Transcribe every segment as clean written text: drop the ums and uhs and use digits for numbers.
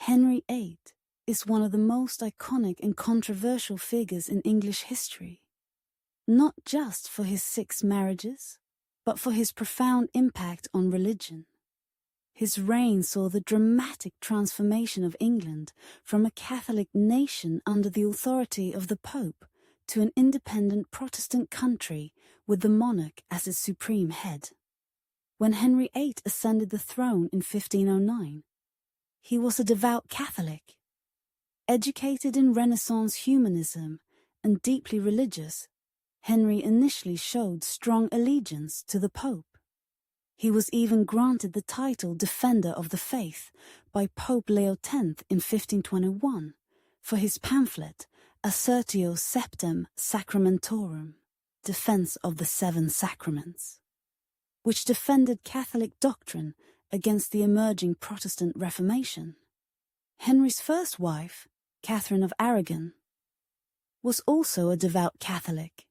Henry VIII is one of the most iconic and controversial figures in English history, not just for his 6 marriages, but for his profound impact on religion. His reign saw the dramatic transformation of England from a Catholic nation under the authority of the Pope to an independent Protestant country with the monarch as its supreme head. When Henry VIII ascended the throne in 1509, he was a devout Catholic. Educated in Renaissance humanism and deeply religious, Henry initially showed strong allegiance to the Pope. He was even granted the title Defender of the Faith by Pope Leo X in 1521 for his pamphlet Assertio Septem Sacramentorum, Defense of the 7 Sacraments, which defended Catholic doctrine against the emerging Protestant Reformation. Henry's first wife, Catherine of Aragon, was also a devout Catholic.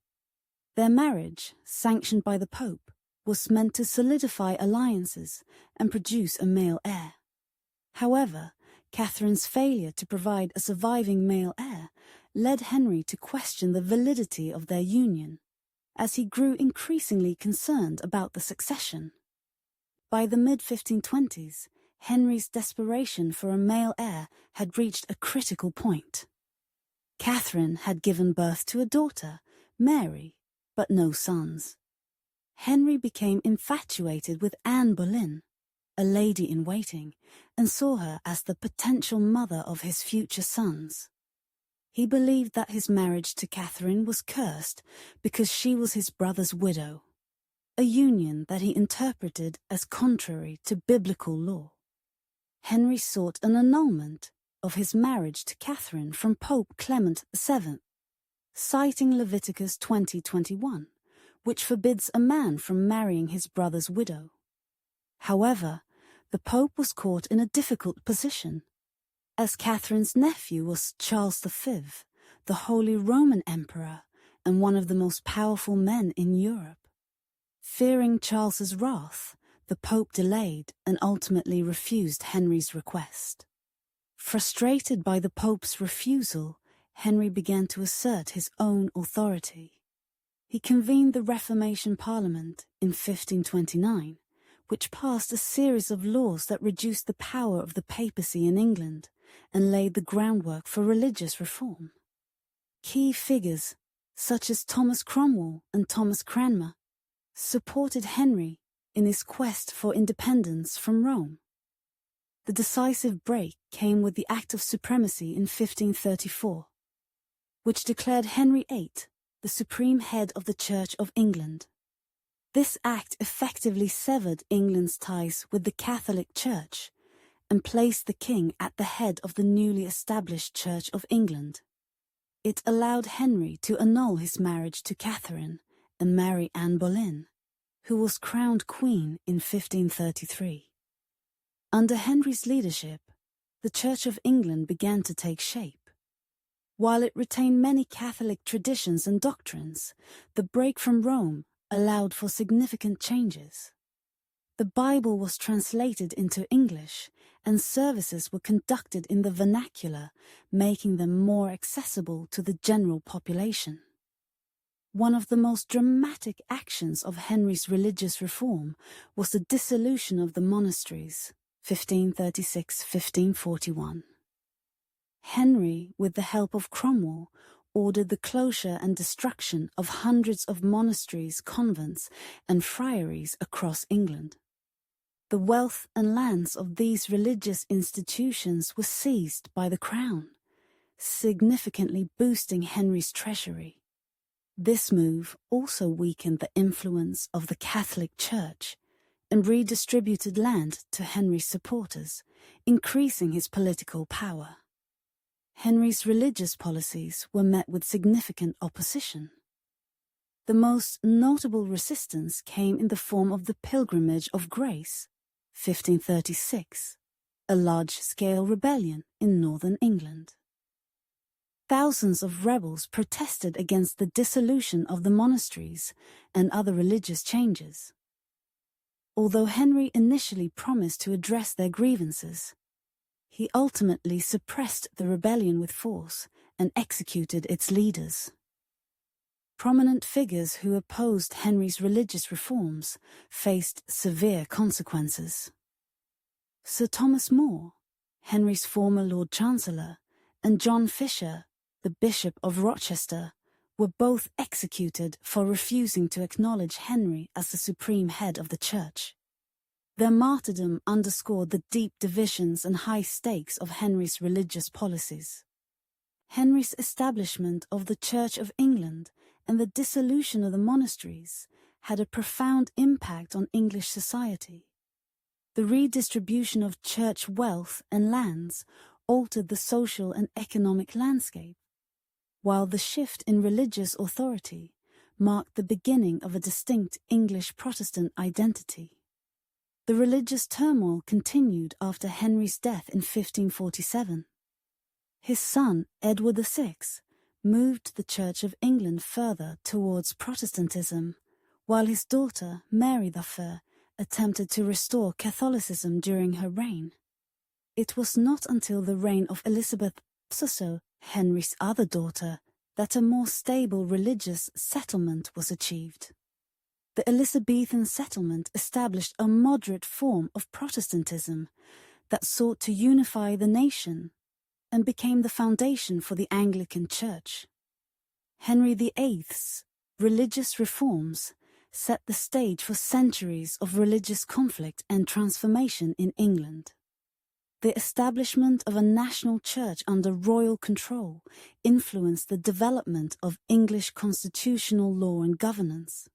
Their marriage, sanctioned by the Pope, was meant to solidify alliances and produce a male heir. However, Catherine's failure to provide a surviving male heir led Henry to question the validity of their union, as he grew increasingly concerned about the succession. By the mid-1520s, Henry's desperation for a male heir had reached a critical point. Catherine had given birth to a daughter, Mary, but no sons. Henry became infatuated with Anne Boleyn, a lady-in-waiting, and saw her as the potential mother of his future sons. He believed that his marriage to Catherine was cursed because she was his brother's widow, a union that he interpreted as contrary to biblical law. Henry sought an annulment of his marriage to Catherine from Pope Clement VII, citing Leviticus 20:21, which forbids a man from marrying his brother's widow. However, the Pope was caught in a difficult position, as Catherine's nephew was Charles V, the Holy Roman Emperor and one of the most powerful men in Europe. Fearing Charles's wrath, the Pope delayed and ultimately refused Henry's request. Frustrated by the Pope's refusal, Henry began to assert his own authority. He convened the Reformation Parliament in 1529, which passed a series of laws that reduced the power of the papacy in England and laid the groundwork for religious reform. Key figures, such as Thomas Cromwell and Thomas Cranmer, supported Henry in his quest for independence from Rome. The decisive break came with the Act of Supremacy in 1534, which declared Henry VIII the supreme head of the Church of England. This act effectively severed England's ties with the Catholic Church and placed the king at the head of the newly established Church of England. It allowed Henry to annul his marriage to Catherine and marry Anne Boleyn, who was crowned queen in 1533. Under Henry's leadership, the Church of England began to take shape. While it retained many Catholic traditions and doctrines, the break from Rome allowed for significant changes. The Bible was translated into English, and services were conducted in the vernacular, making them more accessible to the general population. One of the most dramatic actions of Henry's religious reform was the dissolution of the monasteries, 1536-1541. Henry, with the help of Cromwell, ordered the closure and destruction of hundreds of monasteries, convents, and friaries across England. The wealth and lands of these religious institutions were seized by the crown, significantly boosting Henry's treasury. This move also weakened the influence of the Catholic Church and redistributed land to Henry's supporters, increasing his political power. Henry's religious policies were met with significant opposition. The most notable resistance came in the form of the Pilgrimage of Grace, 1536, a large-scale rebellion in northern England. Thousands of rebels protested against the dissolution of the monasteries and other religious changes. Although Henry initially promised to address their grievances, He ultimately suppressed the rebellion with force and executed its leaders. Prominent figures who opposed Henry's religious reforms faced severe consequences. Sir Thomas More, Henry's former Lord Chancellor, and John Fisher, the Bishop of Rochester, were both executed for refusing to acknowledge Henry as the supreme head of the Church. Their martyrdom underscored the deep divisions and high stakes of Henry's religious policies. Henry's establishment of the Church of England and the dissolution of the monasteries had a profound impact on English society. The redistribution of church wealth and lands altered the social and economic landscape, while the shift in religious authority marked the beginning of a distinct English Protestant identity. The religious turmoil continued after Henry's death in 1547. His son, Edward VI, moved the Church of England further towards Protestantism, while his daughter, Mary I, attempted to restore Catholicism during her reign. It was not until the reign of Elizabeth I, Henry's other daughter, that a more stable religious settlement was achieved. The Elizabethan settlement established a moderate form of Protestantism that sought to unify the nation and became the foundation for the Anglican Church. Henry VIII's religious reforms set the stage for centuries of religious conflict and transformation in England. The establishment of a national church under royal control influenced the development of English constitutional law and governance.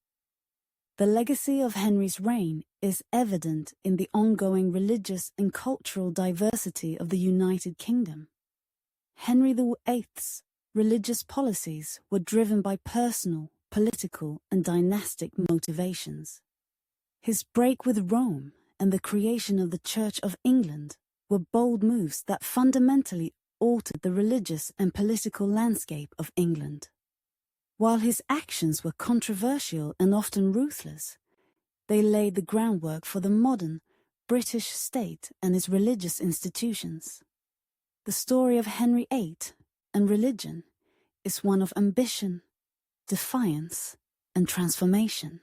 The legacy of Henry's reign is evident in the ongoing religious and cultural diversity of the United Kingdom. Henry VIII's religious policies were driven by personal, political, and dynastic motivations. His break with Rome and the creation of the Church of England were bold moves that fundamentally altered the religious and political landscape of England. While his actions were controversial and often ruthless, they laid the groundwork for the modern British state and its religious institutions. The story of Henry VIII and religion is one of ambition, defiance, and transformation.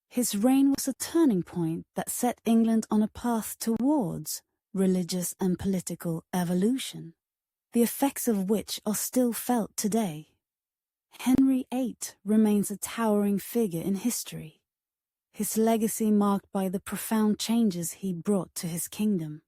His reign was a turning point that set England on a path towards religious and political evolution, the effects of which are still felt today. Henry VIII remains a towering figure in history, his legacy marked by the profound changes he brought to his kingdom.